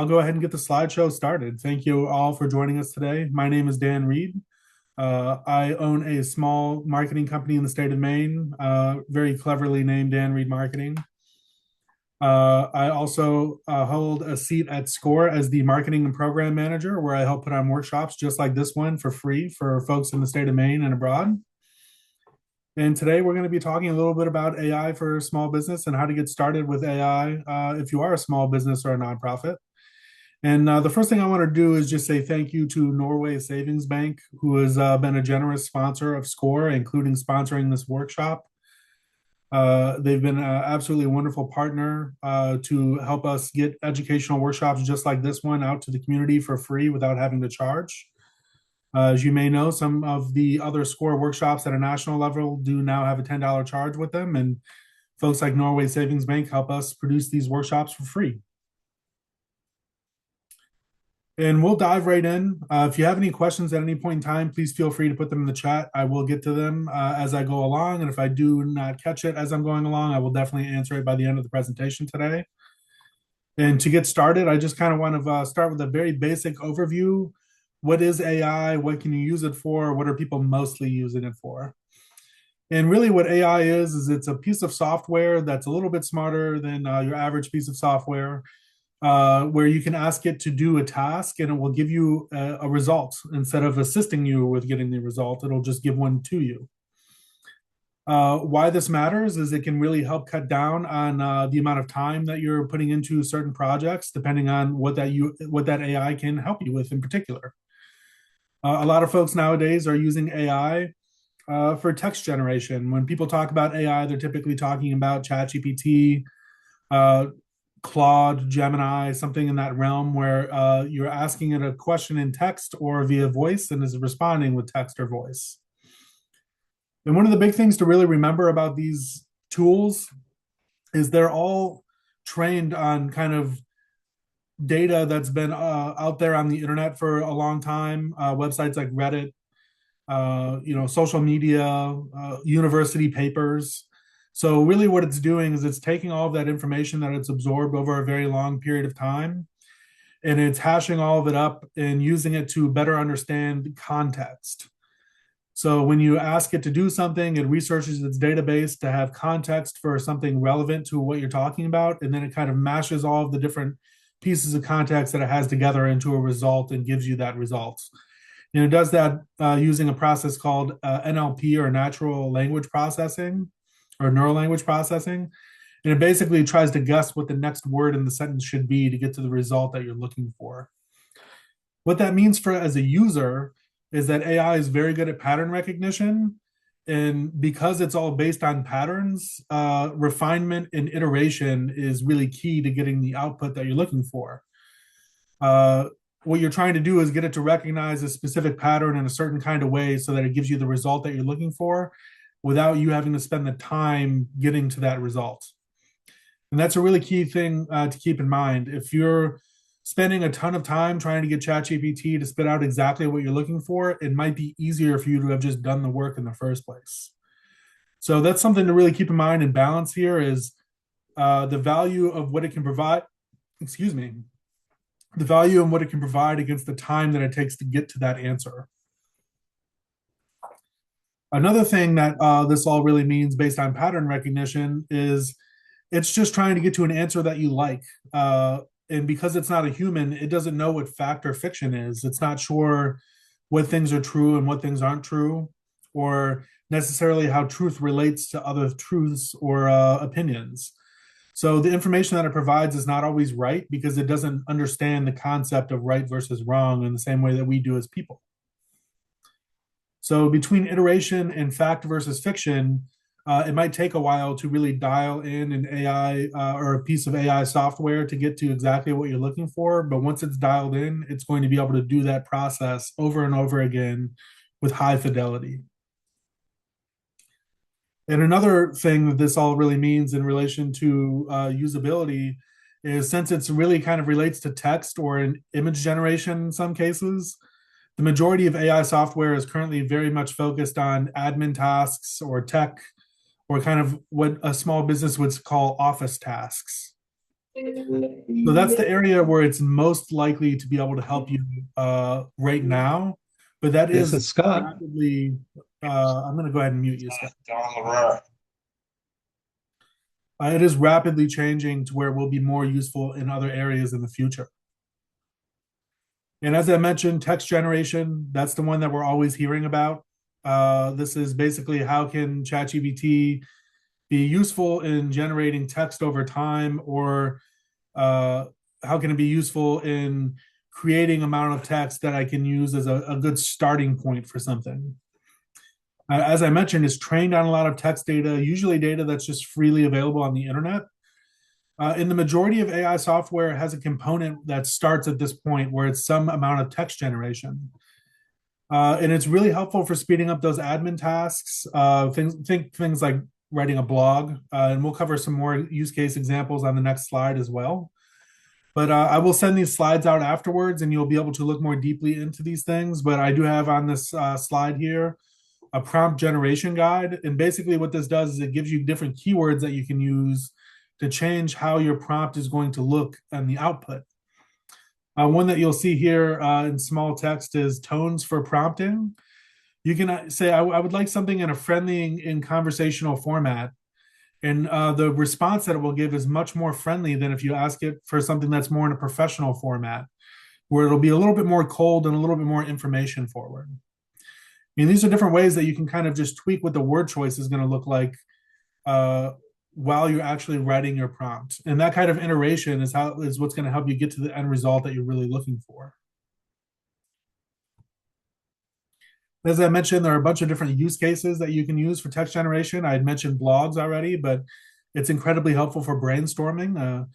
I'll go ahead and get the slideshow started. Thank you all for joining us today. My name is Dan Reed. I own a small marketing company in the state of Maine, very cleverly named Dan Reed Marketing. I also hold a seat at SCORE as the marketing and program manager, where I help put on workshops just like this one for free for folks in the state of Maine and abroad. And today we're going to be talking a little bit about AI for small business and how to get started with AI if you are a small business or a nonprofit. And the first thing I want to do is just say thank you to Norway Savings Bank, who has been a generous sponsor of SCORE, including sponsoring this workshop. They've been an absolutely wonderful partner to help us get educational workshops just like this one out to the community for free without having to charge. As you may know, some of the other SCORE workshops at a national level do now have a $10 charge with them, and folks like Norway Savings Bank help us produce these workshops for free. And we'll dive right in. If you have any questions at any point in time, please feel free to put them in the chat. I will get to them as I go along. And if I do not catch it as I'm going along, I will definitely answer it by the end of the presentation today. And to get started, I just kind of want to start with a very basic overview. What is AI? What can you use it for? What are people mostly using it for? And really what AI is it's a piece of software that's a little bit smarter than your average piece of software, where you can ask it to do a task and it will give you a result. Instead of assisting you with getting the result, it'll just give one to you. Why this matters is it can really help cut down on the amount of time that you're putting into certain projects, depending on what that AI can help you with in particular. A lot of folks nowadays are using AI for text generation. When people talk about AI, they're typically talking about ChatGPT, Claude, Gemini, something in that realm where you're asking it a question in text or via voice and is responding with text or voice. And one of the big things to really remember about these tools is they're all trained on kind of data that's been out there on the internet for a long time, websites like Reddit, social media, university papers. So really what it's doing is it's taking all of that information that it's absorbed over a very long period of time, and it's hashing all of it up and using it to better understand context. So when you ask it to do something, it researches its database to have context for something relevant to what you're talking about, and then it kind of mashes all of the different pieces of context that it has together into a result and gives you that result. And it does that using a process called NLP, or natural language processing, or neural language processing. And it basically tries to guess what the next word in the sentence should be to get to the result that you're looking for. What that means for as a user is that AI is very good at pattern recognition. And because it's all based on patterns, refinement and iteration is really key to getting the output that you're looking for. What you're trying to do is get it to recognize a specific pattern in a certain kind of way so that it gives you the result that you're looking for without you having to spend the time getting to that result. And that's a really key thing to keep in mind. If you're spending a ton of time trying to get ChatGPT to spit out exactly what you're looking for, it might be easier for you to have just done the work in the first place. So that's something to really keep in mind and balance here is the value of what it can provide, the value and what it can provide against the time that it takes to get to that answer. Another thing that this all really means based on pattern recognition is it's just trying to get to an answer that you like. And because it's not a human, it doesn't know what fact or fiction is. It's not sure what things are true and what things aren't true, or necessarily how truth relates to other truths or opinions. So the information that it provides is not always right because it doesn't understand the concept of right versus wrong in the same way that we do as people. So between iteration and fact versus fiction, it might take a while to really dial in an AI or a piece of AI software to get to exactly what you're looking for. But once it's dialed in, it's going to be able to do that process over and over again with high fidelity. And another thing that this all really means in relation to usability is since it's really kind of relates to text or an image generation in some cases, the majority of AI software is currently very much focused on admin tasks or tech or kind of what a small business would call office tasks. So that's the area where it's most likely to be able to help you right now. But that This is is Scott. rapidly, I'm going to go ahead and mute you, Scott. It is rapidly changing to where it will be more useful in other areas in the future. And as I mentioned, text generation, that's the one that we're always hearing about. This is basically how can ChatGPT be useful in generating text over time, or uh, how can it be useful in creating amount of text that I can use as a good starting point for something. As I mentioned, it's trained on a lot of text data, usually data that's just freely available on the internet. In the majority of AI software, it has a component that starts at this point where it's some amount of text generation. And it's really helpful for speeding up those admin tasks. Things like writing a blog, and we'll cover some more use case examples on the next slide as well. But I will send these slides out afterwards, and you'll be able to look more deeply into these things. But I do have on this slide here a prompt generation guide, and basically what this does is it gives you different keywords that you can use to change how your prompt is going to look on the output. One that you'll see here in small text is tones for prompting. You can say, I would like something in a friendly and conversational format. And the response that it will give is much more friendly than if you ask it for something that's more in a professional format, where it'll be a little bit more cold and a little bit more information forward. I mean, these are different ways that you can kind of just tweak what the word choice is going to look like uh, while you're actually writing your prompt. And that kind of iteration is what's going to help you get to the end result that you're really looking for. As I mentioned, there are a bunch of different use cases that you can use for text generation. I had mentioned blogs already, but it's incredibly helpful for brainstorming.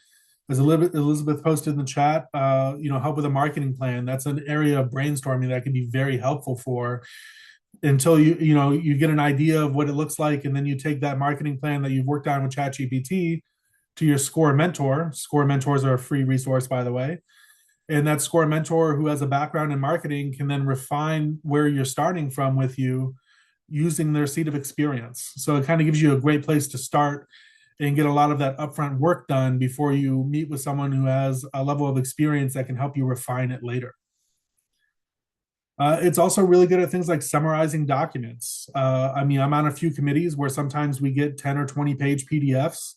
As Elizabeth posted in the chat, help with a marketing plan. That's an area of brainstorming that can be very helpful for until you get an idea of what it looks like, and then you take that marketing plan that you've worked on with ChatGPT to your Score mentor. Score mentors are a free resource, by the way, and that Score mentor who has a background in marketing can then refine where you're starting from with you using their seat of experience. So it kind of gives you a great place to start and get a lot of that upfront work done before you meet with someone who has a level of experience that can help you refine it later. It's also really good at things like summarizing documents. I mean, I'm on a few committees where sometimes we get 10 or 20 page PDFs,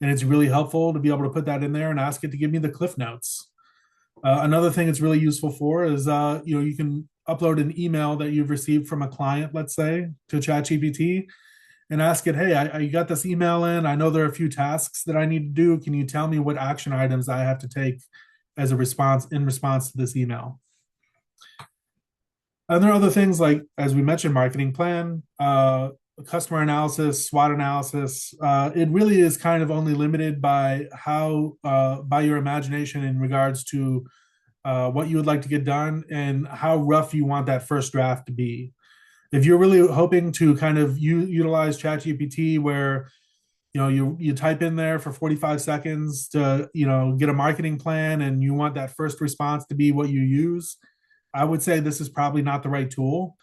and it's really helpful to be able to put that in there and ask it to give me the cliff notes. Another thing it's really useful for is, you can upload an email that you've received from a client, let's say, to ChatGPT and ask it, hey, I got this email in. I know there are a few tasks that I need to do. Can you tell me what action items I have to take as a response in response to this email? And there are other things like, as we mentioned, marketing plan, customer analysis, SWOT analysis. It really is kind of only limited by by your imagination in regards to what you would like to get done and how rough you want that first draft to be. If you're really hoping to kind of utilize ChatGPT, where you type in there for 45 seconds to get a marketing plan, and you want that first response to be what you use, I would say this is probably not the right tool.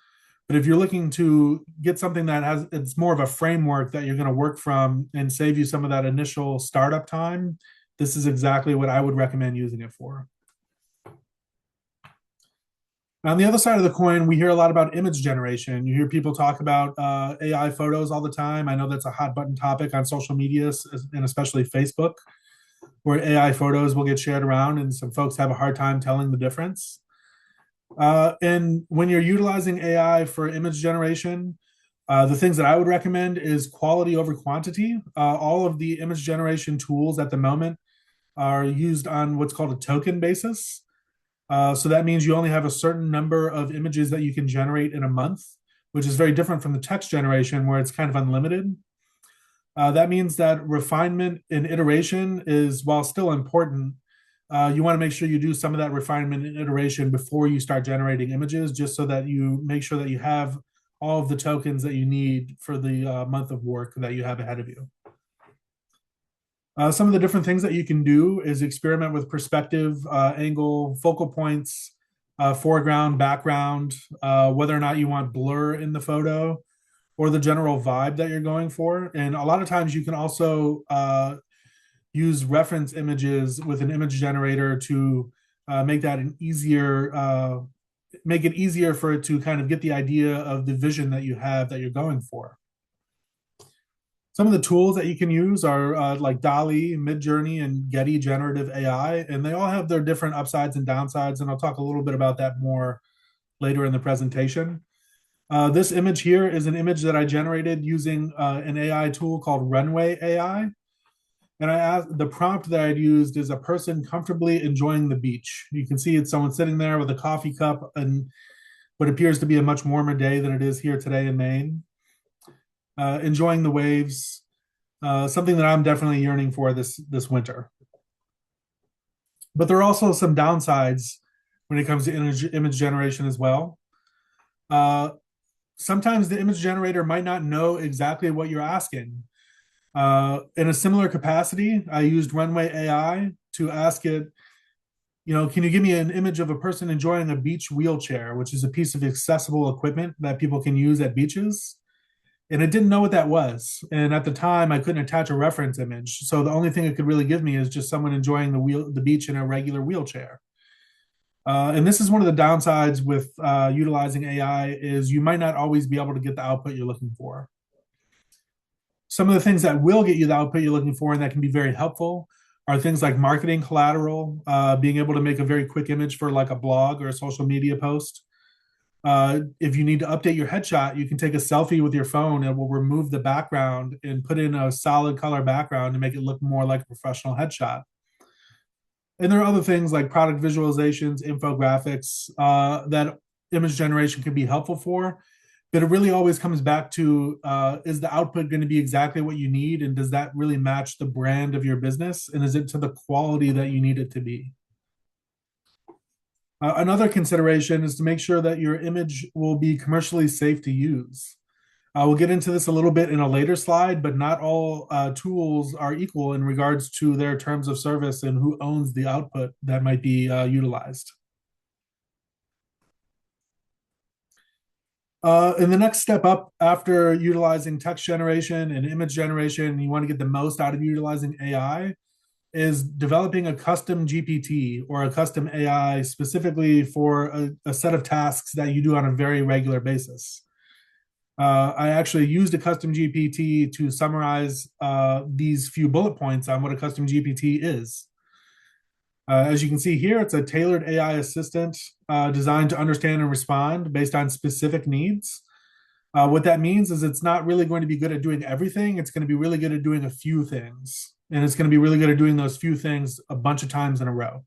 But if you're looking to get something that it's more of a framework that you're going to work from and save you some of that initial startup time, this is exactly what I would recommend using it for. On the other side of the coin, we hear a lot about image generation. You hear people talk about AI photos all the time. I know that's a hot button topic on social media, and especially Facebook, where AI photos will get shared around, and some folks have a hard time telling the difference. And when you're utilizing AI for image generation, the things that I would recommend is quality over quantity. All of the image generation tools at the moment are used on what's called a token basis. So that means you only have a certain number of images that you can generate in a month, which is very different from the text generation where it's kind of unlimited. That means that refinement and iteration is, while still important, you want to make sure you do some of that refinement and iteration before you start generating images, just so that you make sure that you have all of the tokens that you need for the month of work that you have ahead of you. Some of the different things that you can do is experiment with perspective, angle, focal points, foreground, background, whether or not you want blur in the photo, or the general vibe that you're going for. And a lot of times you can also use reference images with an image generator to make that an easier make it easier for it to kind of get the idea of the vision that you have that you're going for. Some of the tools that you can use are like DALL-E, Midjourney, and Getty Generative AI, and they all have their different upsides and downsides, and I'll talk a little bit about that more later in the presentation. This image here is an image that I generated using an AI tool called Runway AI. And I asked, the prompt that I'd used is a person comfortably enjoying the beach. You can see it's someone sitting there with a coffee cup and what appears to be a much warmer day than it is here today in Maine, enjoying the waves, something that I'm definitely yearning for this winter. But there are also some downsides when it comes to image generation as well. Sometimes the image generator might not know exactly what you're asking. In a similar capacity, I used Runway AI to ask it, can you give me an image of a person enjoying a beach wheelchair, which is a piece of accessible equipment that people can use at beaches? And it didn't know what that was. And at the time, I couldn't attach a reference image. So the only thing it could really give me is just someone enjoying the beach in a regular wheelchair. And this is one of the downsides with utilizing AI is you might not always be able to get the output you're looking for. Some of the things that will get you the output you're looking for and that can be very helpful are things like marketing collateral, being able to make a very quick image for like a blog or a social media post. If you need to update your headshot, you can take a selfie with your phone and will remove the background and put in a solid color background to make it look more like a professional headshot. And there are other things like product visualizations, infographics that image generation can be helpful for. But it really always comes back to, is the output going to be exactly what you need? And does that really match the brand of your business? And is it to the quality that you need it to be? Another consideration is to make sure that your image will be commercially safe to use. We'll get into this a little bit in a later slide, but not all tools are equal in regards to their terms of service and who owns the output that might be utilized. And the next step up after utilizing text generation and image generation, you want to get the most out of utilizing AI, is developing a custom GPT or a custom AI specifically for a set of tasks that you do on a very regular basis. I actually used a custom GPT to summarize these few bullet points on what a custom GPT is. As you can see here, it's a tailored AI assistant designed to understand and respond based on specific needs. What that means is it's not really going to be good at doing everything. It's going to be really good at doing a few things. And it's going to be really good at doing those few things a bunch of times in a row.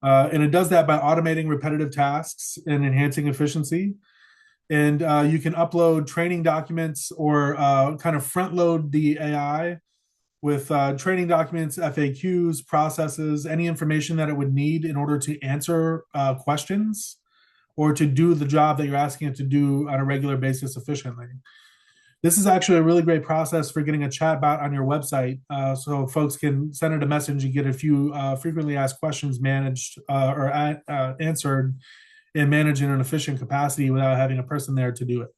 And it does that by automating repetitive tasks and enhancing efficiency. And you can upload training documents or kind of front load the AI with training documents, FAQs, processes, any information that it would need in order to answer questions or to do the job that you're asking it to do on a regular basis efficiently. This is actually a really great process for getting a chatbot on your website, so folks can send it a message and get a few frequently asked questions managed or answered and managed in an efficient capacity without having a person there to do it.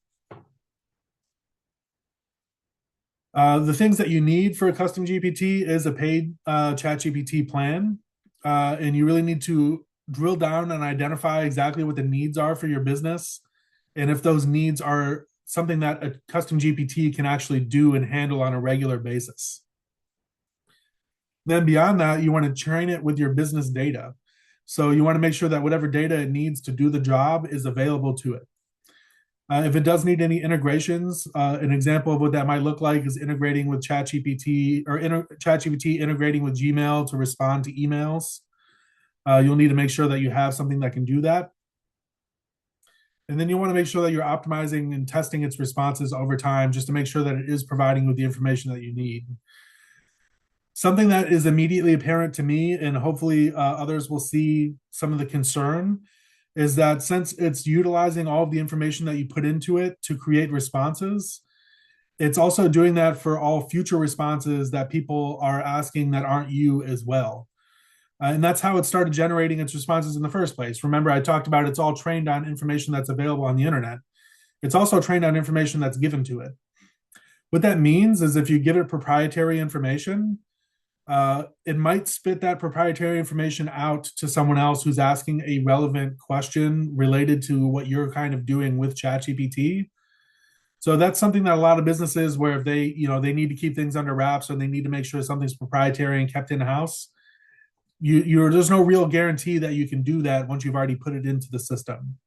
The things that you need for a custom GPT is a paid ChatGPT plan, and you really need to drill down and identify exactly what the needs are for your business, and if those needs are something that a custom GPT can actually do and handle on a regular basis. Then beyond that, you want to train it with your business data. So you want to make sure that whatever data it needs to do the job is available to it. If it does need any integrations, an example of what that might look like is integrating with ChatGPT or ChatGPT integrating with Gmail to respond to emails. You'll need to make sure that you have something that can do that. And then you want to make sure that you're optimizing and testing its responses over time just to make sure that it is providing you with the information that you need. Something that is immediately apparent to me, and hopefully others will see some of the concern, is that since it's utilizing all of the information that you put into it to create responses, it's also doing that for all future responses that people are asking that aren't you as well. And that's how it started generating its responses in the first place. Remember, I talked about it's all trained on information that's available on the internet. It's also trained on information that's given to it. What that means is if you give it proprietary information, it might spit that proprietary information out to someone else who's asking a relevant question related to what you're kind of doing with ChatGPT. So that's something that a lot of businesses, where if they, they need to keep things under wraps or they need to make sure something's proprietary and kept in house, there's no real guarantee that you can do that once you've already put it into the system.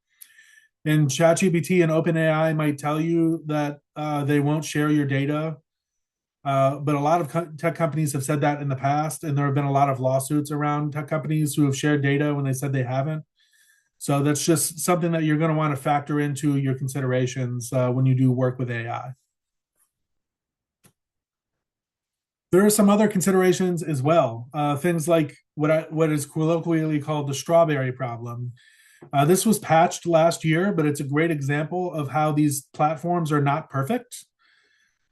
And ChatGPT and OpenAI might tell you that they won't share your data, but a lot of tech companies have said that in the past, and there have been a lot of lawsuits around tech companies who have shared data when they said they haven't. So that's just something that you're going to want to factor into your considerations when you do work with AI. There are some other considerations as well. Things like what is colloquially called the strawberry problem. This was patched last year, but it's a great example of how these platforms are not perfect.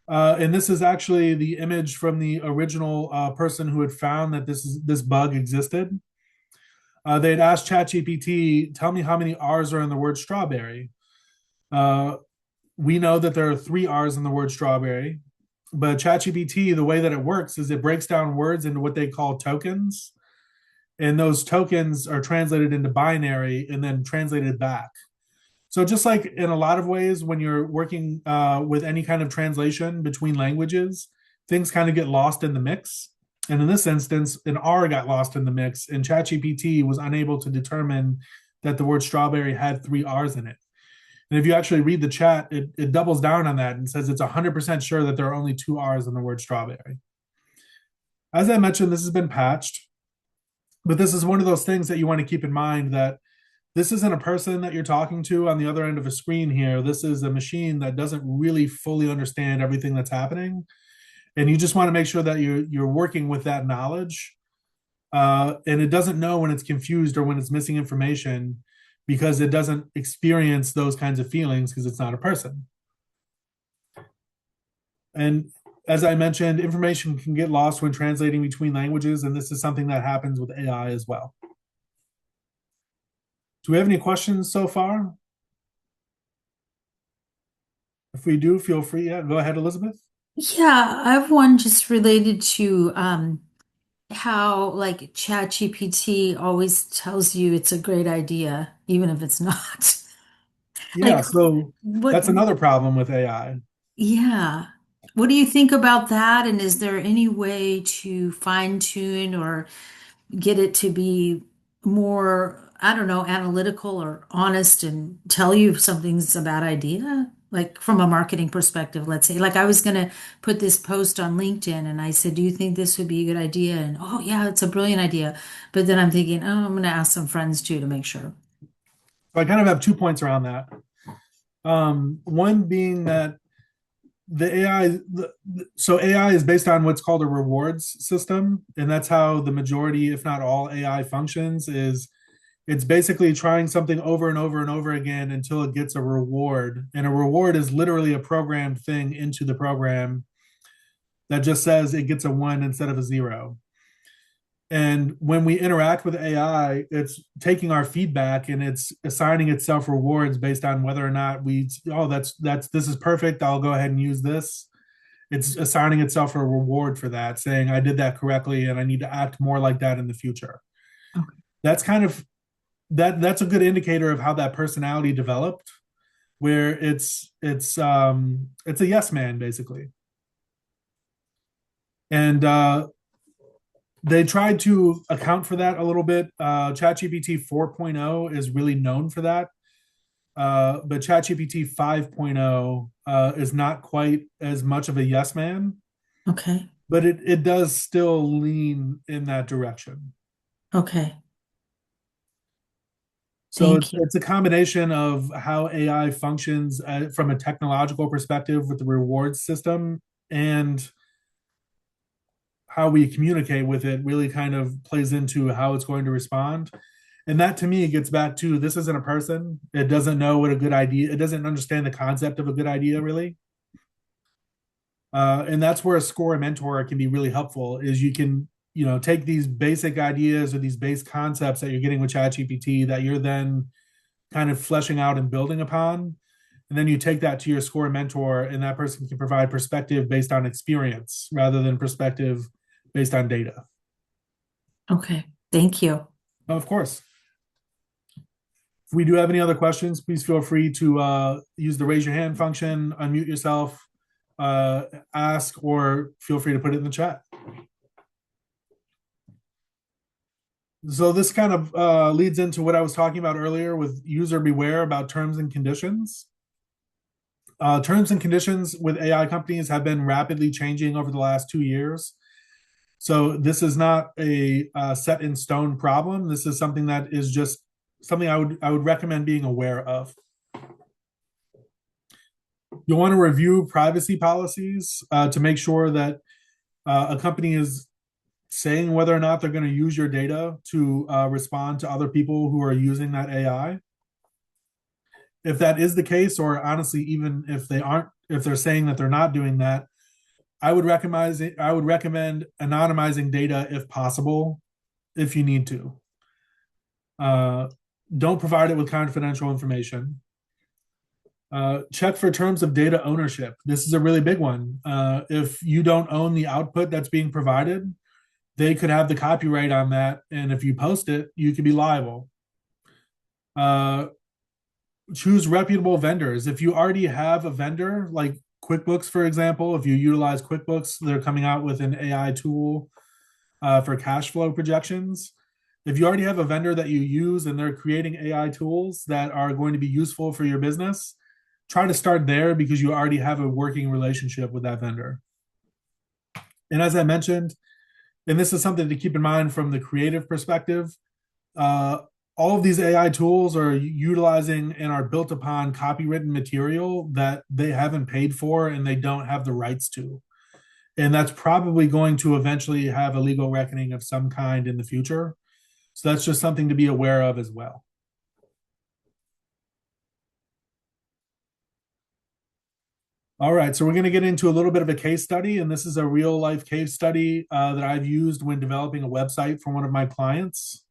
And this is actually the image from the original person who had found that this bug existed. They had asked ChatGPT, "Tell me how many R's are in the word strawberry." Uh, we know that there are 3 R's in the word strawberry, but ChatGPT, the way that it works is it breaks down words into what they call tokens, and those tokens are translated into binary and then translated back. So just like in a lot of ways, when you're working with any kind of translation between languages, things kind of get lost in the mix. And in this instance, an R got lost in the mix, and ChatGPT was unable to determine that the word strawberry had 3 R's in it. And if you actually read the chat, it doubles down on that and says it's 100% sure that there are only 2 R's in the word strawberry. As I mentioned, this has been patched, but this is one of those things that you want to keep in mind, that this isn't a person that you're talking to on the other end of a screen here. This is a machine that doesn't really fully understand everything that's happening. And you just want to make sure that you're working with that knowledge. And it doesn't know when it's confused or when it's missing information, because it doesn't experience those kinds of feelings because it's not a person. And as I mentioned, information can get lost when translating between languages, and this is something that happens with AI as well. Do we have any questions so far? If we do, feel free. Yeah, go ahead, Elizabeth. Yeah, I have one just related to how like ChatGPT always tells you it's a great idea, even if it's not. Yeah, Like so what, that's another problem with AI. yeah. What do you think about that? And is there any way to fine tune or get it to be more, I don't know, analytical or honest and tell you if something's a bad idea? Like from a marketing perspective, let's say, like I was going to put this post on LinkedIn and I said, "Do you think this would be a good idea?" And oh, yeah, it's a brilliant idea. But then I'm thinking, oh, I'm going to ask some friends too to make sure. So I kind of have 2 points around that. One being that the AI, so AI is based on what's called a rewards system, and that's how the majority, if not all, AI functions. Is it's basically trying something over and over and over again until it gets a reward, and a reward is literally a programmed thing into the program that just says it gets a 1 instead of a 0. And when we interact with AI, it's taking our feedback and it's assigning itself rewards based on whether or not this is perfect, I'll go ahead and use this. It's assigning itself a reward for that, saying I did that correctly and I need to act more like that in the future. Okay. That's kind of that's a good indicator of how that personality developed, where it's a yes man basically. And they tried to account for that a little bit. ChatGPT 4.0 is really known for that. But ChatGPT 5.0 is not quite as much of a yes man, Okay. but it does still lean in that direction. Okay. So Thank you. it's a combination of how AI functions from a technological perspective with the rewards system, and how we communicate with it really kind of plays into how it's going to respond. And that to me gets back to, this isn't a person. It doesn't know what a good idea, it doesn't understand the concept of a good idea really. And that's where a score mentor can be really helpful, is you can, take these basic ideas or these base concepts that you're getting with ChatGPT that you're then kind of fleshing out and building upon. And then you take that to your score mentor, and that person can provide perspective based on experience rather than perspective based on data. Okay. Thank you. Of course. If we do have any other questions, please feel free to use the raise your hand function, unmute yourself, ask, or feel free to put it in the chat. So this kind of leads into what I was talking about earlier with user beware about terms and conditions. Terms and conditions with AI companies have been rapidly changing over the last 2 years. So this is not a set in stone problem. This is something that is just something I would recommend being aware of. You'll want to review privacy policies to make sure that a company is saying whether or not they're going to use your data to respond to other people who are using that AI. If that is the case, or honestly, even if they aren't, if they're saying that they're not doing that, I would recommend anonymizing data if possible, if you need to. Uh, don't provide it with confidential information. Check for terms of data ownership. This is a really big one. If you don't own the output that's being provided, they could have the copyright on that, and if you post it, you could be liable. Uh, Choose reputable vendors. If you already have a vendor like QuickBooks, for example, if you utilize QuickBooks, they're coming out with an AI tool for cash flow projections. If you already have a vendor that you use and they're creating AI tools that are going to be useful for your business, try to start there because you already have a working relationship with that vendor. And as I mentioned, and this is something to keep in mind from the creative perspective, uh, all of these AI tools are utilizing and are built upon copywritten material that they haven't paid for and they don't have the rights to. And that's probably going to eventually have a legal reckoning of some kind in the future. So that's just something to be aware of as well. All right, so we're going to get into a little bit of a case study, and this is a real life case study that I've used when developing a website for one of my clients.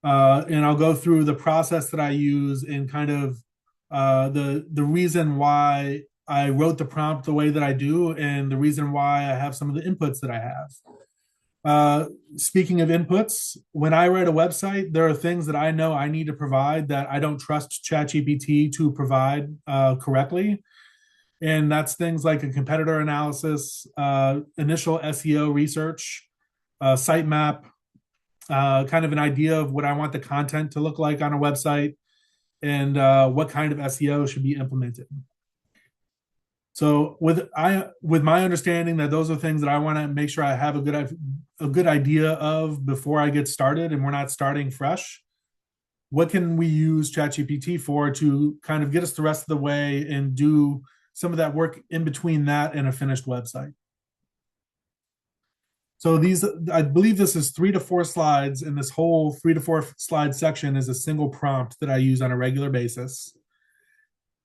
And I'll go through the process that I use and kind of the reason why I wrote the prompt the way that I do, and the reason why I have some of the inputs that I have. Speaking of inputs, when I write a website, there are things that I know I need to provide that I don't trust ChatGPT to provide correctly. And that's things like a competitor analysis, initial SEO research, sitemap, kind of an idea of what I want the content to look like on a website, and what kind of SEO should be implemented. So with my understanding that those are things that I want to make sure I have a good idea of before I get started, and we're not starting fresh. What can we use ChatGPT for to kind of get us the rest of the way and do some of that work in between that and a finished website? So I believe this is 3 to 4 slides, and this whole 3 to 4 slide section is a single prompt that I use on a regular basis.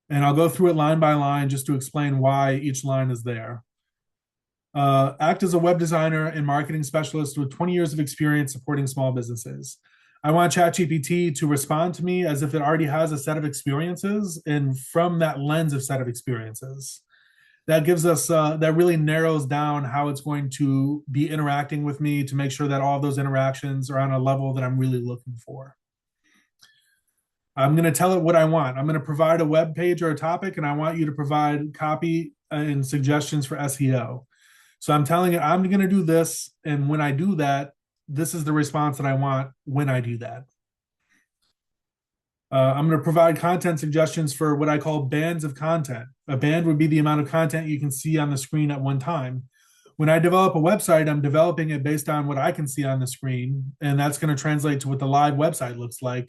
And I'll go through it line by line just to explain why each line is there. Act as a web designer and marketing specialist with 20 years of experience supporting small businesses. I want ChatGPT to respond to me as if it already has a set of experiences, and from that lens of set of experiences. That gives us, that really narrows down how it's going to be interacting with me to make sure that all of those interactions are on a level that I'm really looking for. I'm going to tell it what I want. I'm going to provide a web page or a topic, and I want you to provide copy and suggestions for SEO. So I'm telling it I'm going to do this, and when I do that, this is the response that I want when I do that. I'm going to provide content suggestions for what I call bands of content. A band would be the amount of content you can see on the screen at one time. When I develop a website, I'm developing it based on what I can see on the screen, and that's going to translate to what the live website looks like.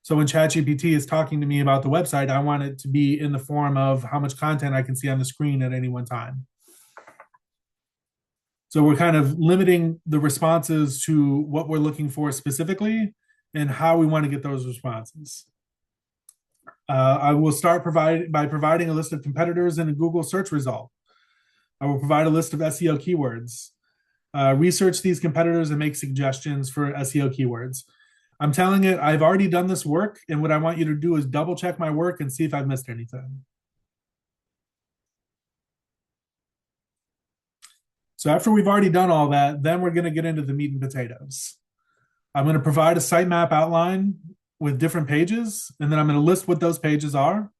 So when ChatGPT is talking to me about the website, I want it to be in the form of how much content I can see on the screen at any one time. So we're kind of limiting the responses to what we're looking for specifically and how we want to get those responses. I will start by providing a list of competitors in a Google search result. I will provide a list of SEO keywords. Research these competitors and make suggestions for SEO keywords. I'm telling it I've already done this work, and what I want you to do is double check my work and see if I've missed anything. So after we've already done all that, then we're going to get into the meat and potatoes. I'm going to provide a sitemap outline with different pages, and then I'm going to list what those pages are.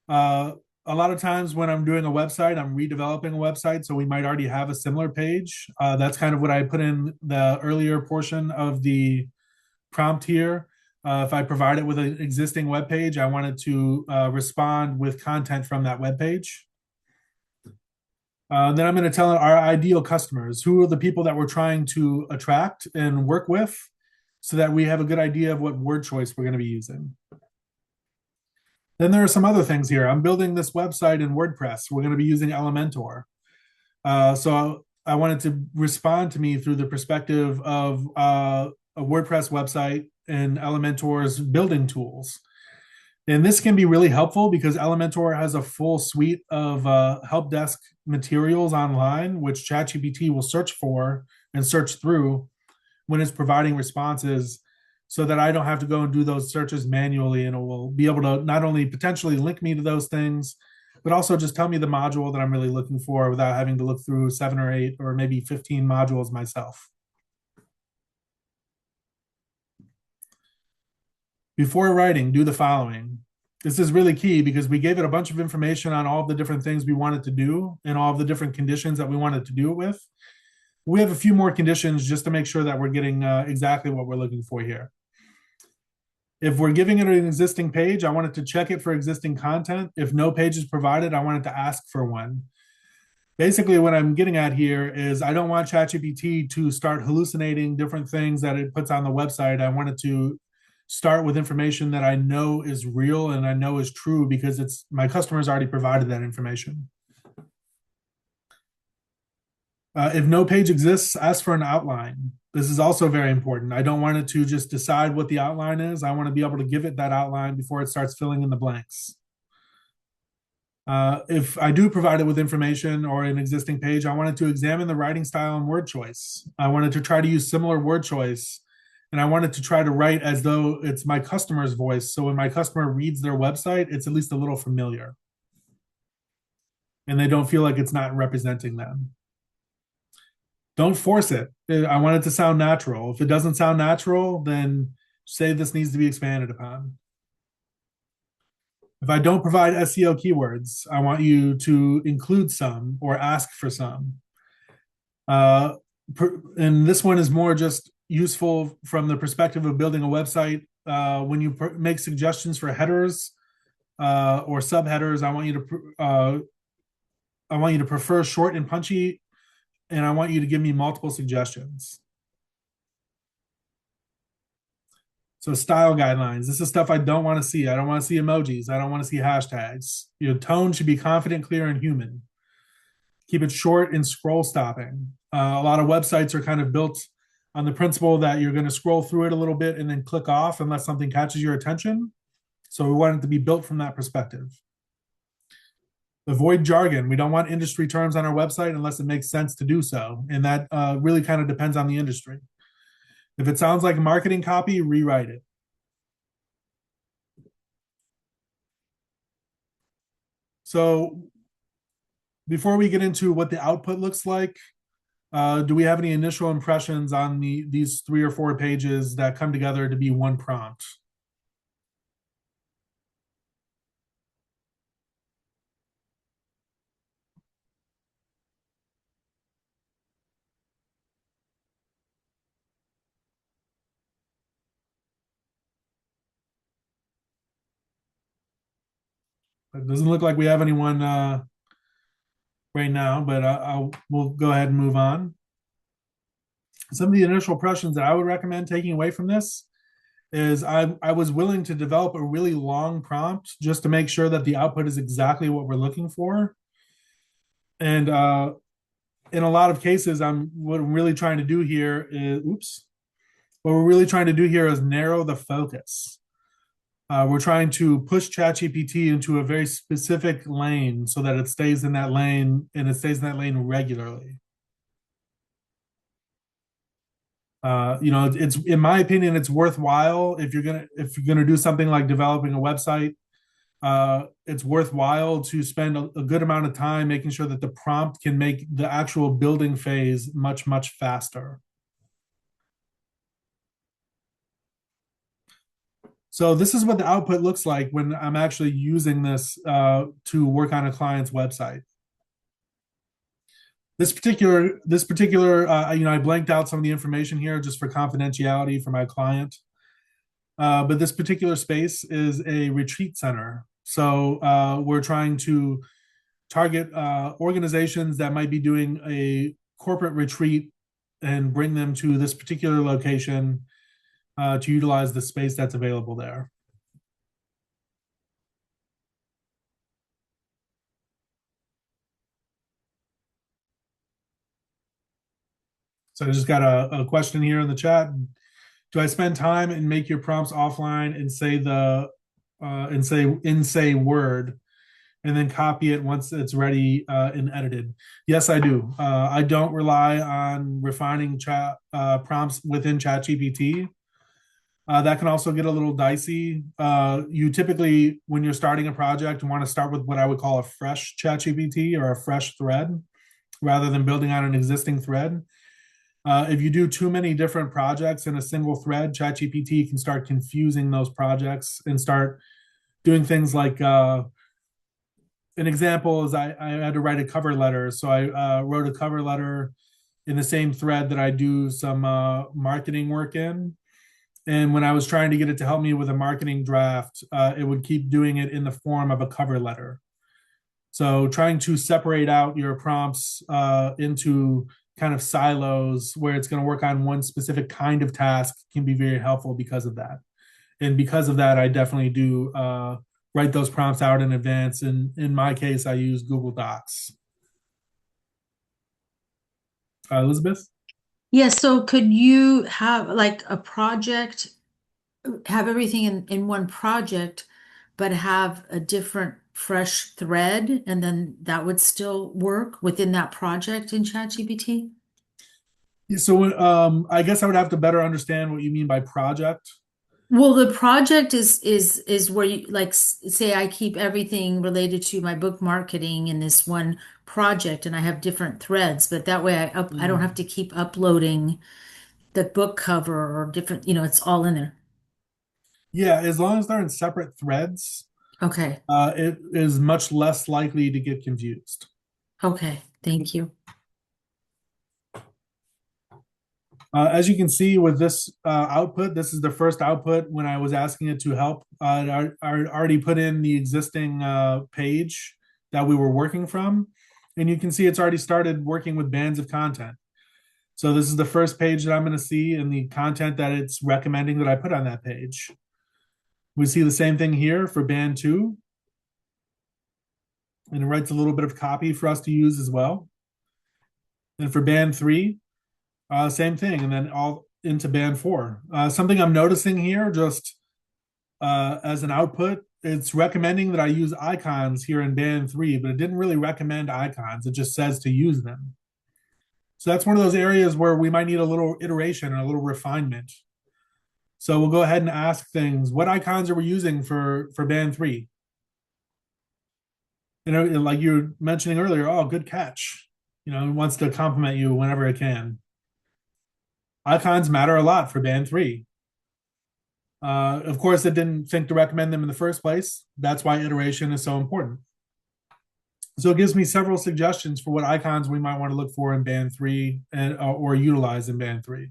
Uh, a lot of times when I'm doing a website, I'm redeveloping a website, so we might already have a similar page. That's kind of what I put in the earlier portion of the prompt here. If I provide it with an existing web page, I want it to respond with content from that web page. Then I'm going to tell it our ideal customers, who are the people that we're trying to attract and work with, so that we have a good idea of what word choice we're going to be using. Then there are some other things here. I'm building this website in WordPress. We're going to be using Elementor. So I wanted to respond to me through the perspective of a WordPress website and Elementor's building tools. And this can be really helpful because Elementor has a full suite of help desk materials online, which ChatGPT will search for and search through when it's providing responses, so that I don't have to go and do those searches manually, and it will be able to not only potentially link me to those things, but also just tell me the module that I'm really looking for without having to look through 7 or 8 or maybe 15 modules myself. Before writing, do the following. This is really key because we gave it a bunch of information on all of the different things we wanted to do and all of the different conditions that we wanted to do it with. We have a few more conditions just to make sure that we're getting exactly what we're looking for here. If we're giving it an existing page, I want it to check it for existing content. If no page is provided, I want it to ask for one. Basically, what I'm getting at here is I don't want ChatGPT to start hallucinating different things that it puts on the website. I want it to start with information that I know is real and I know is true because it's my customers already provided that information. If no page exists, ask for an outline. This is also very important. I don't want it to just decide what the outline is. I want to be able to give it that outline before it starts filling in the blanks. If I do provide it with information or an existing page, I want it to examine the writing style and word choice. I want it to try to use similar word choice, and I want it to try to write as though it's my customer's voice. So when my customer reads their website, it's at least a little familiar, and they don't feel like it's not representing them. Don't force it. I want it to sound natural. If it doesn't sound natural, then say this needs to be expanded upon. If I don't provide SEO keywords, I want you to include some or ask for some. And this one is more just useful from the perspective of building a website. When you make suggestions for headers or subheaders, I want you to prefer short and punchy, and I want you to give me multiple suggestions. So style guidelines. This is stuff I don't want to see. I don't want to see emojis. I don't want to see hashtags. Your tone should be confident, clear, and human. Keep it short and scroll stopping. A lot of websites are kind of built on the principle that you're going to scroll through it a little bit and then click off unless something catches your attention. So we want it to be built from that perspective. Avoid jargon. We don't want industry terms on our website unless it makes sense to do so. And that really kind of depends on the industry. If it sounds like marketing copy, rewrite it. So before we get into what the output looks like, do we have any initial impressions on these 3 or 4 pages that come together to be one prompt? It doesn't look like we have anyone right now, but we'll go ahead and move on. Some of the initial impressions that I would recommend taking away from this is I was willing to develop a really long prompt just to make sure that the output is exactly what we're looking for. And in a lot of cases, what I'm really trying to do here is, what we're really trying to do here is narrow the focus. We're trying to push ChatGPT into a very specific lane so that it stays in that lane and it stays in that lane regularly. It's, in my opinion, it's worthwhile if you're gonna do something like developing a website. It's worthwhile to spend a good amount of time making sure that the prompt can make the actual building phase much faster. So this is what the output looks like when I'm actually using this to work on a client's website. This particular, I blanked out some of the information here just for confidentiality for my client. But this particular space is a retreat center. So we're trying to target organizations that might be doing a corporate retreat and bring them to this particular location to utilize the space that's available there. So I just got a question here in the chat. Do I spend time and make your prompts offline and say the and say word and then copy it once it's ready and edited? Yes, I do. I don't rely on refining chat prompts within ChatGPT. That can also get a little dicey. You typically, when you're starting a project, want to start with what I would call a fresh ChatGPT or a fresh thread rather than building on an existing thread. If you do too many different projects in a single thread, ChatGPT can start confusing those projects and start doing things like an example is I had to write a cover letter. So I wrote a cover letter in the same thread that I do some marketing work in. And when I was trying to get it to help me with a marketing draft, it would keep doing it in the form of a cover letter. So trying to separate out your prompts into kind of silos where it's going to work on one specific kind of task can be very helpful because of that. And because of that, I definitely do write those prompts out in advance. And in my case, I use Google Docs. Elizabeth? Yeah, so could you have like a project, have everything in one project, but have a different fresh thread, and then that would still work within that project in ChatGPT? So I guess I would have to better understand what you mean by project. Well, the project is where you like say I keep everything related to my book marketing in this one project and I have different threads, but that way I don't have to keep uploading the book cover or different, it's all in there. Yeah, as long as they're in separate threads, Okay. it is much less likely to get confused. Okay. Thank you. As you can see with this output, this is the first output when I was asking it to help. I already put in the existing page that we were working from, and you can see it's already started working with bands of content. So this is the first page that I'm going to see and the content that it's recommending that I put on that page. We see the same thing here for band 2. And it writes a little bit of copy for us to use as well. And for band 3, same thing. And then all into band 4. Something I'm noticing here, just as an output, it's recommending that I use icons here in band 3, but it didn't really recommend icons. It just says to use them. So that's one of those areas where we might need a little iteration and a little refinement. So we'll go ahead and ask things. What icons are we using for band 3? Like you were mentioning earlier, oh, good catch. It wants to compliment you whenever it can. Icons matter a lot for band 3. Of course, it didn't think to recommend them in the first place. That's why iteration is so important. So it gives me several suggestions for what icons we might want to look for in band 3 or utilize in band 3.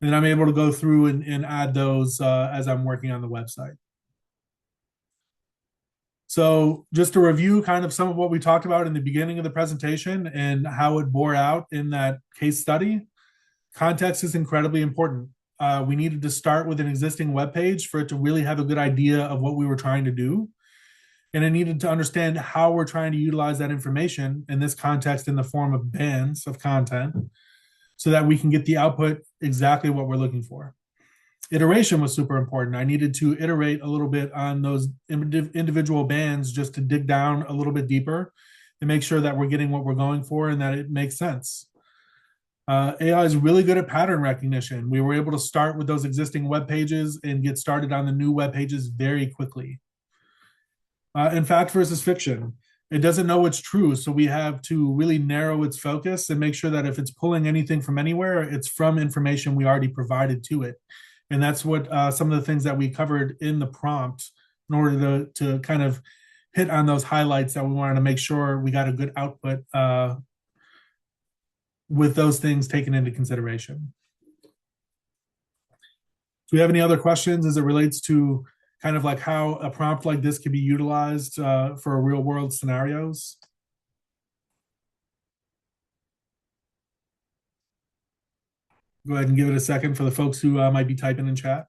And I'm able to go through and add those as I'm working on the website. So just to review kind of some of what we talked about in the beginning of the presentation and how it bore out in that case study, context is incredibly important. We needed to start with an existing web page for it to really have a good idea of what we were trying to do. And I needed to understand how we're trying to utilize that information in this context in the form of bands of content so that we can get the output exactly what we're looking for. Iteration was super important. I needed to iterate a little bit on those individual bands just to dig down a little bit deeper and make sure that we're getting what we're going for and that it makes sense. AI is really good at pattern recognition. We were able to start with those existing web pages and get started on the new web pages very quickly. In fact versus fiction, it doesn't know what's true, so we have to really narrow its focus and make sure that if it's pulling anything from anywhere, it's from information we already provided to it And that's what some of the things that we covered in the prompt in order to kind of hit on those highlights that we wanted to make sure we got a good output with those things taken into consideration. Do we have any other questions as it relates to kind of like how a prompt like this can be utilized for real world scenarios? Go ahead and give it a second for the folks who might be typing in chat.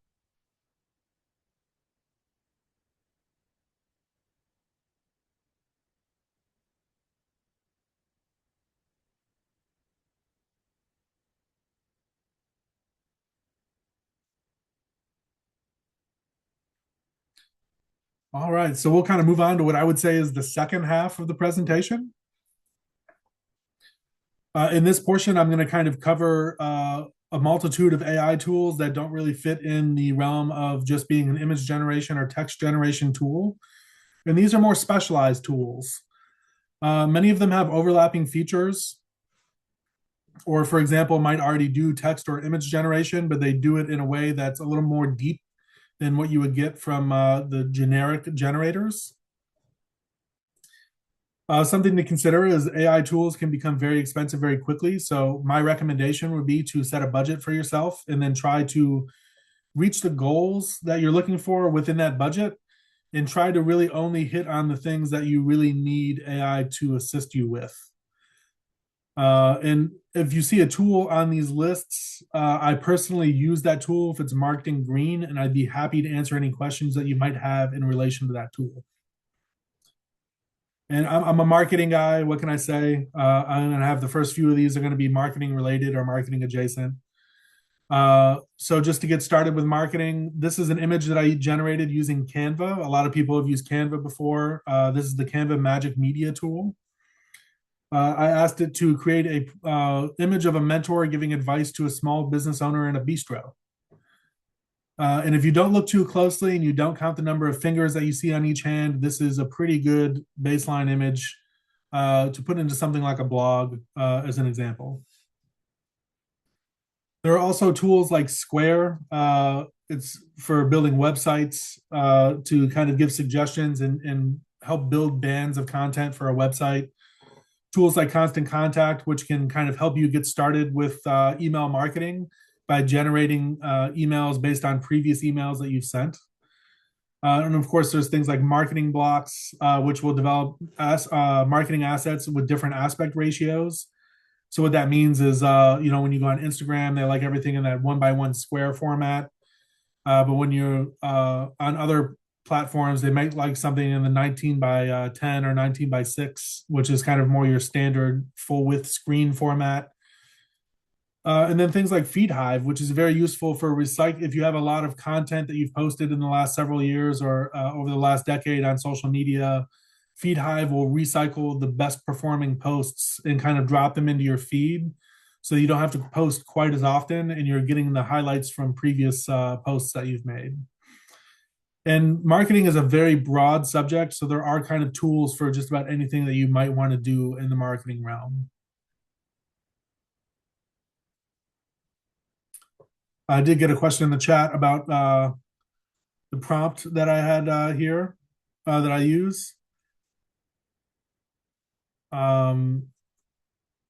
All right, so we'll kind of move on to what I would say is the second half of the presentation. In this portion, I'm going to kind of cover a multitude of AI tools that don't really fit in the realm of just being an image generation or text generation tool. And these are more specialized tools. Many of them have overlapping features, or for example, might already do text or image generation, but they do it in a way that's a little more deep than what you would get from the generic generators. Something to consider is AI tools can become very expensive very quickly. So my recommendation would be to set a budget for yourself and then try to reach the goals that you're looking for within that budget and try to really only hit on the things that you really need AI to assist you with. And if you see a tool on these lists, I personally use that tool if it's marked in green, and I'd be happy to answer any questions that you might have in relation to that tool. And I'm a marketing guy. What can I say? I'm going to have the first few of these are going to be marketing related or marketing adjacent. So just to get started with marketing, this is an image that I generated using Canva. A lot of people have used Canva before. This is the Canva Magic Media tool. I asked it to create a image of a mentor giving advice to a small business owner in a bistro. And if you don't look too closely and you don't count the number of fingers that you see on each hand, this is a pretty good baseline image to put into something like a blog as an example. There are also tools like Square. It's for building websites to kind of give suggestions and help build bands of content for a website. Tools like Constant Contact, which can kind of help you get started with email marketing by generating emails based on previous emails that you've sent. And of course, there's things like Marketing Blocks, which will develop marketing assets with different aspect ratios. So what that means is, when you go on Instagram, they like everything in that 1x1 square format. But when you're on other platforms, they might like something in the 19x10 or 19x6, which is kind of more your standard full width screen format. And then things like FeedHive, which is very useful for if you have a lot of content that you've posted in the last several years or over the last decade on social media. FeedHive will recycle the best performing posts and kind of drop them into your feed, so you don't have to post quite as often and you're getting the highlights from previous posts that you've made. And marketing is a very broad subject, so there are kind of tools for just about anything that you might want to do in the marketing realm. I did get a question in the chat about the prompt that I had here that I use.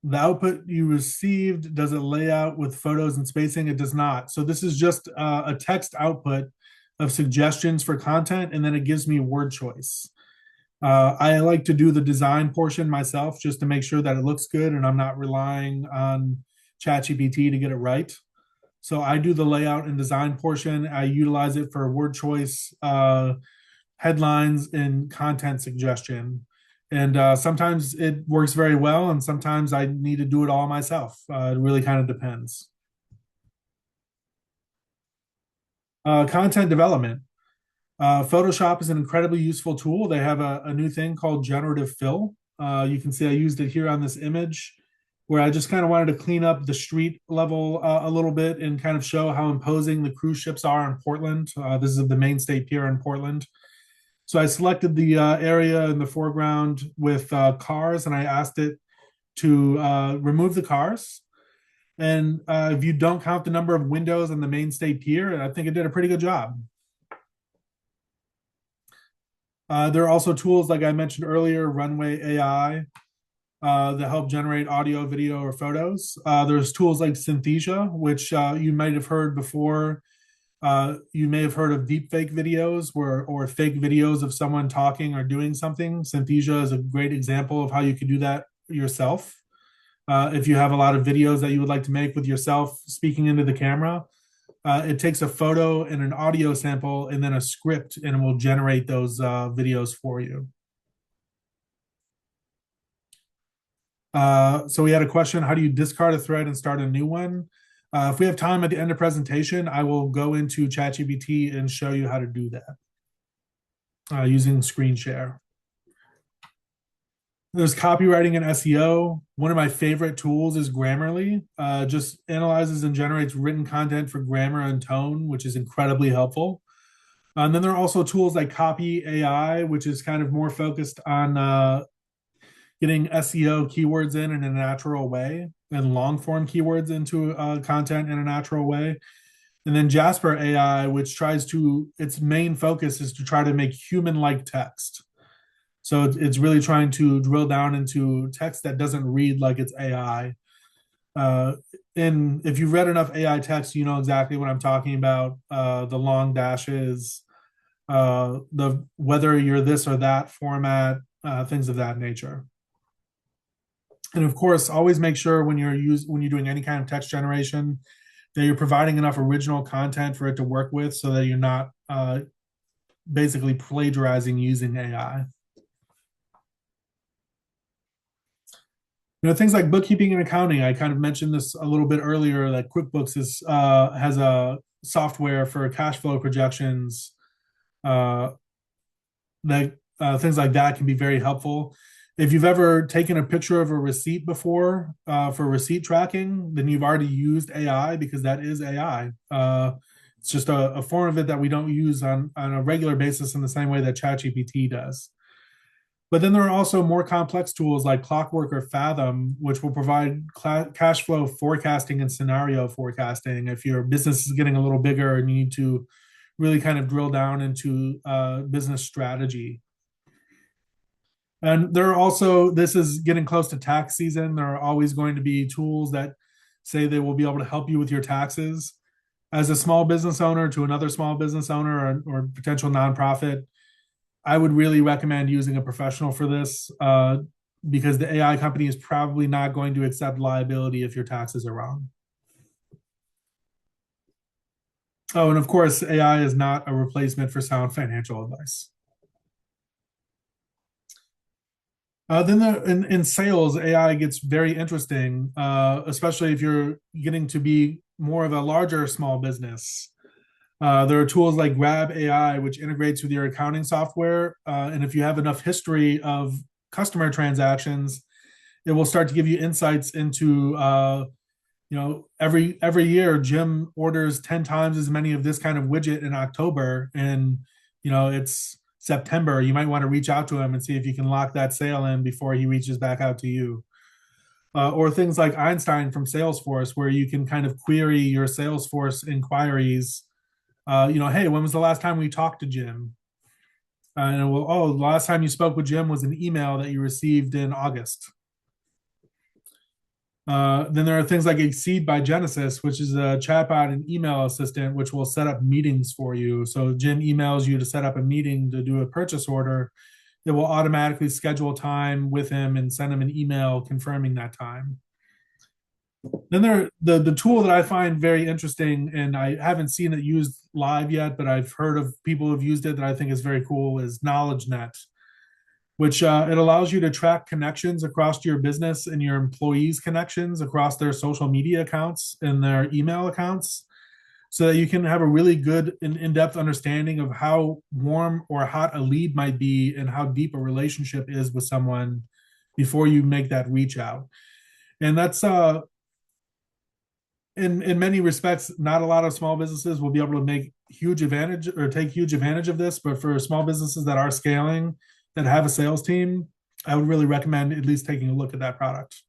The output you received, does it lay out with photos and spacing? It does not. So this is just a text output of suggestions for content, and then it gives me word choice. I like to do the design portion myself just to make sure that it looks good and I'm not relying on ChatGPT to get it right. So I do the layout and design portion. I utilize it for word choice, headlines, and content suggestion. And sometimes it works very well, and sometimes I need to do it all myself. It really kind of depends. Content development. Photoshop is an incredibly useful tool. They have a new thing called generative fill. You can see I used it here on this image where I just kind of wanted to clean up the street level a little bit and kind of show how imposing the cruise ships are in Portland. This is the Main State Pier in Portland. So I selected the area in the foreground with cars, and I asked it to remove the cars. And if you don't count the number of windows in the main state tier, I think it did a pretty good job. There are also tools like I mentioned earlier, Runway AI, that help generate audio, video, or photos. There's tools like Synthesia, which you might have heard before. You may have heard of deepfake videos or fake videos of someone talking or doing something. Synthesia is a great example of how you could do that yourself. If you have a lot of videos that you would like to make with yourself speaking into the camera, it takes a photo and an audio sample and then a script, and it will generate those videos for you. So we had a question, how do you discard a thread and start a new one? If we have time at the end of presentation, I will go into ChatGPT and show you how to do that using screen share. There's copywriting and SEO. One of my favorite tools is Grammarly. Just analyzes and generates written content for grammar and tone, which is incredibly helpful. And then there are also tools like Copy AI, which is kind of more focused on getting SEO keywords in a natural way and long form keywords into content in a natural way. And then Jasper AI, which tries to, its main focus is to try to make human like text. So it's really trying to drill down into text that doesn't read like it's AI. And if you've read enough AI text, you know exactly what I'm talking about. The long dashes, the whether you're this or that format, things of that nature. And of course, always make sure when you're doing any kind of text generation that you're providing enough original content for it to work with, so that you're not basically plagiarizing using AI. Things like bookkeeping and accounting. I kind of mentioned this a little bit earlier. That QuickBooks has a software for cash flow projections. That things like that can be very helpful. If you've ever taken a picture of a receipt before for receipt tracking, then you've already used AI, because that is AI. It's just a form of it that we don't use on a regular basis in the same way that ChatGPT does. But then there are also more complex tools like Clockwork or Fathom, which will provide cash flow forecasting and scenario forecasting if your business is getting a little bigger and you need to really kind of drill down into business strategy. And there are also, this is getting close to tax season. There are always going to be tools that say they will be able to help you with your taxes. As a small business owner to another small business owner or potential nonprofit, I would really recommend using a professional for this, because the AI company is probably not going to accept liability if your taxes are wrong. Oh, and of course, AI is not a replacement for sound financial advice. Then in sales, AI gets very interesting, especially if you're getting to be more of a larger small business. There are tools like Grab AI, which integrates with your accounting software. And if you have enough history of customer transactions, it will start to give you insights into, every year, Jim orders 10 times as many of this kind of widget in October. And, it's September. You might want to reach out to him and see if you can lock that sale in before he reaches back out to you. Or things like Einstein from Salesforce, where you can kind of query your Salesforce inquiries. Hey, when was the last time we talked to Jim? And the last time you spoke with Jim was an email that you received in August. Then there are things like Exceed by Genesis, which is a chatbot and email assistant, which will set up meetings for you. So Jim emails you to set up a meeting to do a purchase order. It will automatically schedule time with him and send him an email confirming that time. Then the tool that I find very interesting, and I haven't seen it used live yet, but I've heard of people who've used it that I think is very cool, is KnowledgeNet, which it allows you to track connections across your business and your employees' connections across their social media accounts and their email accounts, so that you can have a really good and in-depth understanding of how warm or hot a lead might be and how deep a relationship is with someone before you make that reach out. And that's in many respects, not a lot of small businesses will be able to make huge advantage or take huge advantage of this. But for small businesses that are scaling, that have a sales team, I would really recommend at least taking a look at that product.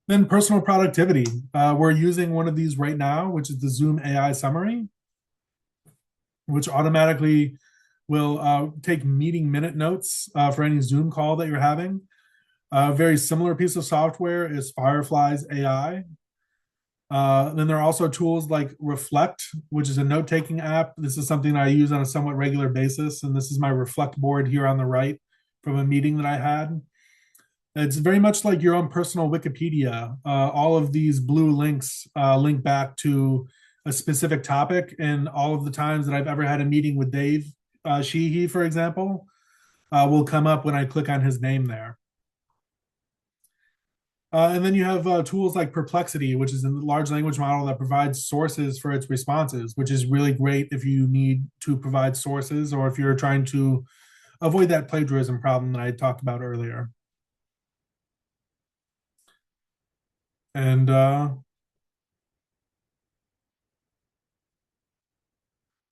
Then personal productivity. We're using one of these right now, which is the Zoom AI summary, which automatically will take meeting minute notes for any Zoom call that you're having. A very similar piece of software is Fireflies AI. Then there are also tools like Reflect, which is a note taking app. This is something I use on a somewhat regular basis. And this is my Reflect board here on the right from a meeting that I had. It's very much like your own personal Wikipedia. All of these blue links link back to a specific topic. And all of the times that I've ever had a meeting with Dave Sheehy, for example, will come up when I click on his name there. And then you have tools like Perplexity, which is a large language model that provides sources for its responses, which is really great if you need to provide sources or if you're trying to avoid that plagiarism problem that I talked about earlier. And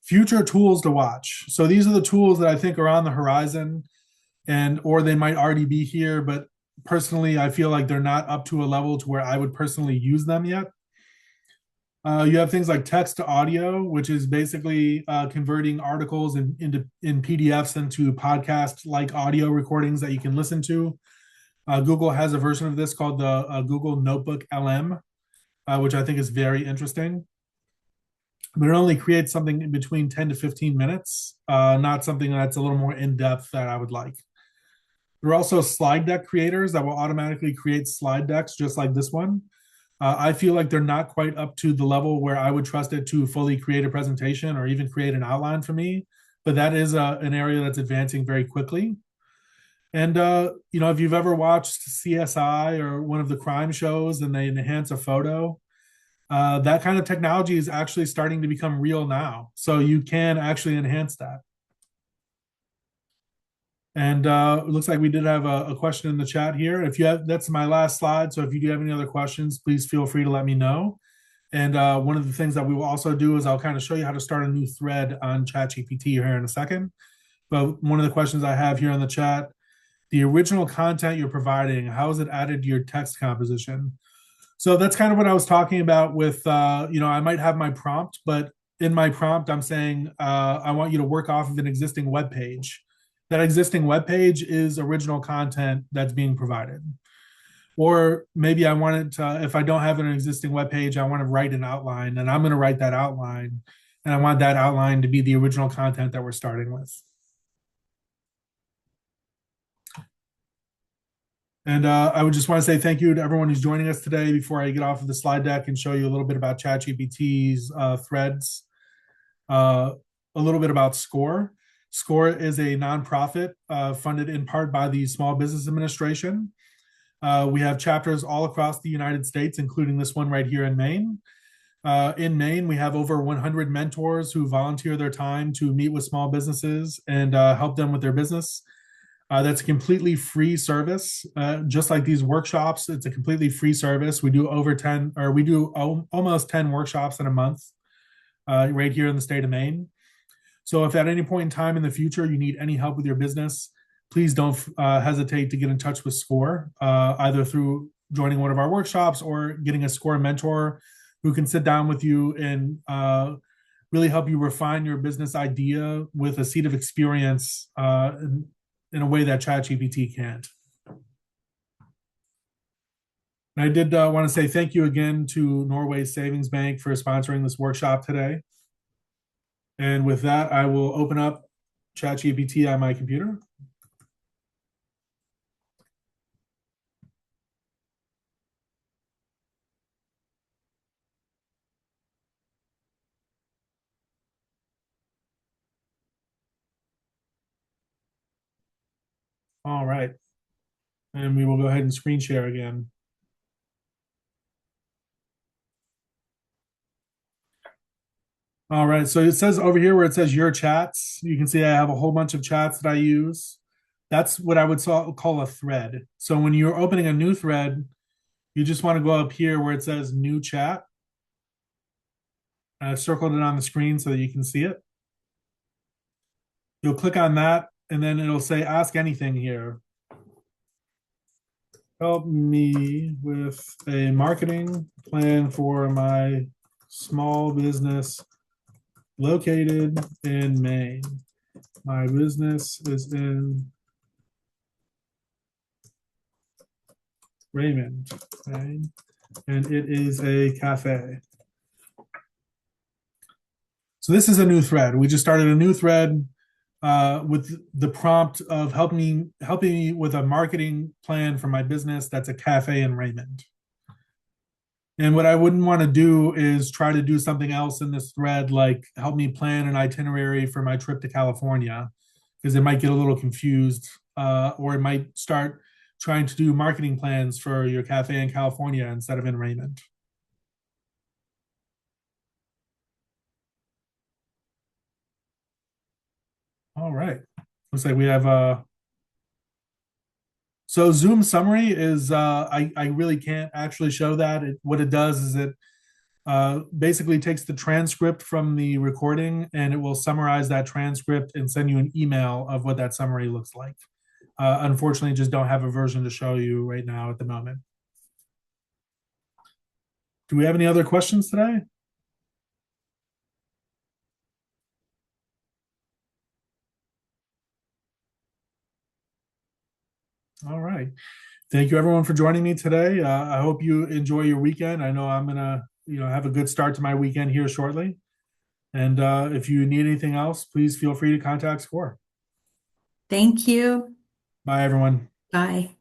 future tools to watch. So these are the tools that I think are on the horizon, and or they might already be here, but personally, I feel like they're not up to a level to where I would personally use them yet. You have things like text to audio, which is basically converting articles in PDFs into podcast like audio recordings that you can listen to. Google has a version of this called the Google Notebook LM, which I think is very interesting. But it only creates something in between 10 to 15 minutes, not something that's a little more in depth that I would like. There are also slide deck creators that will automatically create slide decks just like this one. I feel like they're not quite up to the level where I would trust it to fully create a presentation or even create an outline for me. But that is an area that's advancing very quickly. And if you've ever watched CSI or one of the crime shows and they enhance a photo, that kind of technology is actually starting to become real now. So you can actually enhance that. And it looks like we did have a question in the chat here. If you have, that's my last slide. So if you do have any other questions, please feel free to let me know. And one of the things that we will also do is I'll kind of show you how to start a new thread on ChatGPT here in a second. But one of the questions I have here in the chat, the original content you're providing, how is it added to your text composition? So that's kind of what I was talking about with, I might have my prompt, but in my prompt, I'm saying I want you to work off of an existing web page. That existing web page is original content that's being provided. Or maybe I want it to, if I don't have an existing web page, I want to write an outline and I'm going to write that outline. And I want that outline to be the original content that we're starting with. And I would just want to say thank you to everyone who's joining us today before I get off of the slide deck and show you a little bit about ChatGPT's threads, a little bit about SCORE. SCORE is a nonprofit funded in part by the Small Business Administration. We have chapters all across the United States, including this one right here in Maine. In Maine, we have over 100 mentors who volunteer their time to meet with small businesses and help them with their business. That's a completely free service. Just like these workshops, it's a completely free service. We do almost 10 workshops in a month right here in the state of Maine. So if at any point in time in the future you need any help with your business, please don't hesitate to get in touch with SCORE, either through joining one of our workshops or getting a SCORE mentor who can sit down with you and really help you refine your business idea with a seat of experience in a way that ChatGPT can't. And I did want to say thank you again to Norway Savings Bank for sponsoring this workshop today. And with that, I will open up ChatGPT on my computer. All right. And we will go ahead and screen share again. All right, so it says over here where it says your chats, you can see I have a whole bunch of chats that I use. That's what I would call a thread. So when you're opening a new thread, you just want to go up here where it says new chat. I've circled it on the screen so that you can see it. You'll click on that and then it'll say ask anything here. help me with a marketing plan for my small business located in Maine. My business is in Raymond, Maine, and it is a cafe. So this is a new thread. We just started a new thread with the prompt of helping me with a marketing plan for my business that's a cafe in Raymond. And what I wouldn't want to do is try to do something else in this thread, like help me plan an itinerary for my trip to California, because it might get a little confused, or it might start trying to do marketing plans for your cafe in California instead of in Raymond. All right. Looks like we have so Zoom summary is I really can't actually show that. What it does is it basically takes the transcript from the recording and it will summarize that transcript and send you an email of what that summary looks like. Unfortunately, just don't have a version to show you right now at the moment. Do we have any other questions today? All right. Thank you everyone for joining me today. I hope you enjoy your weekend. I know I'm gonna, have a good start to my weekend here shortly. And if you need anything else, please feel free to contact SCORE. Thank you. Bye, everyone. Bye.